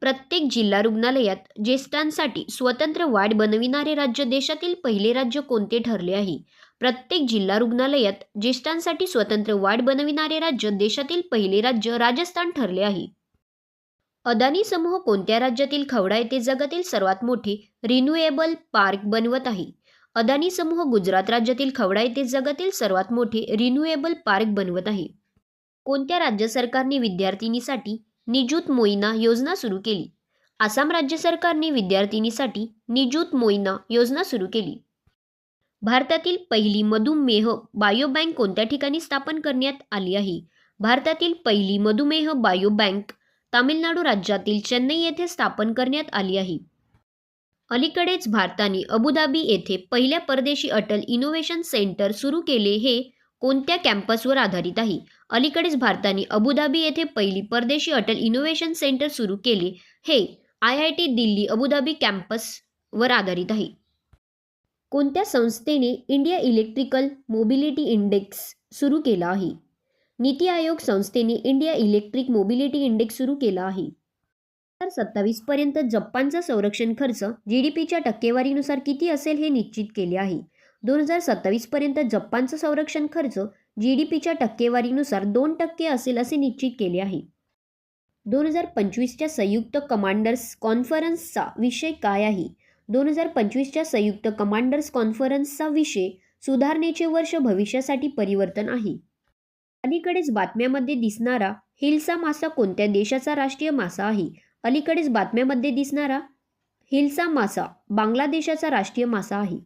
प्रत्येक जिल्हा रुग्णालयात ज्येष्ठांसाठी स्वतंत्र वार्ड बनविणारे राज्य देशातील पहिले राज्य कोणते ठरले आहे? प्रत्येक जिल्हा रुग्णालयात ज्येष्ठांसाठी स्वतंत्र वार्ड बनविणारे राज्य देशातील पहिले राज्य राजस्थान ठरले आहे. अदानी समूह कोणत्या राज्यातील खवडा येथे जगातील सर्वात मोठे रिन्युएबल पार्क बनवत आहे? अदानी समूह गुजरात राज्यातील खवडा येथे जगातील सर्वात मोठे रिन्युएबल पार्क बनवत आहे. कोणत्या राज्य सरकारने विद्यार्थिनीसाठी निजुत मोइना योजना सुरू केली? आसाम राज्य सरकारने विद्यार्थिनीसाठी निजुत मोइना योजना सुरू केली. भारतातील पहिली मधुमेह बायोबँक कोणत्या ठिकाणी स्थापन करण्यात आली आहे? भारतातील पहिली मधुमेह बायोबँक तामिळनाडू राज्यातील चेन्नई येथे स्थापन करण्यात आली आहे. अलीकडेच भारताने अबुधाबी येथे पहिल्या परदेशी अटल इनोव्हेशन सेंटर सुरू केले, हे कोणत्या कॅम्पसवर आधारित आहे? अलीकडेच भारताने अबुधाबी येथे पहिली परदेशी अटल इनोव्हेशन सेंटर सुरू केले, हे IIT दिल्ली अबुधाबी कॅम्पसवर आधारित आहे. कोणत्या संस्थेने इंडिया इलेक्ट्रिकल मोबिलिटी इंडेक्स सुरू केला आहे? नीती आयोग संस्थेने इंडिया इलेक्ट्रिक मोबिलिटी इंडेक्स सुरू केला आहे. 2027 पर्यंत जपानचा संरक्षण खर्च GDPच्या टक्केवारीनुसार किती असेल हे निश्चित केले आहे. 2027 पर्यंत जपानचा संरक्षण खर्च GDPच्या टक्केवारीनुसार 2% असेल असे निश्चित केले आहे. 2025च्या संयुक्त कमांडर्स कॉन्फरन्सचा विषय काय आहे? 2025च्या संयुक्त कमांडर्स कॉन्फरन्सचा विषय सुधारणेचे वर्ष भविष्यासाठी परिवर्तन आहे. अलीकडेच बातम्यामध्ये दिसणारा हिल्सा मासा कोणत्या देशाचा राष्ट्रीय मासा आहे? अलीकडेच बातम्यामध्ये दिसणारा हिल्सा मासा बांगलादेशाचा राष्ट्रीय मासा आहे.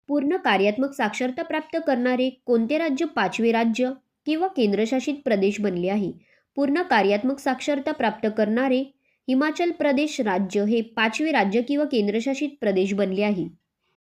पूर्ण कार्यात्मक साक्षरता प्राप्त करणारे कोणते राज्य 5वे राज्य किंवा केंद्रशासित प्रदेश बनले आहे? पूर्ण कार्यात्मक साक्षरता प्राप्त करणारे हिमाचल प्रदेश राज्य हे 5वे राज्य किंवा केंद्रशासित प्रदेश बनले आहे.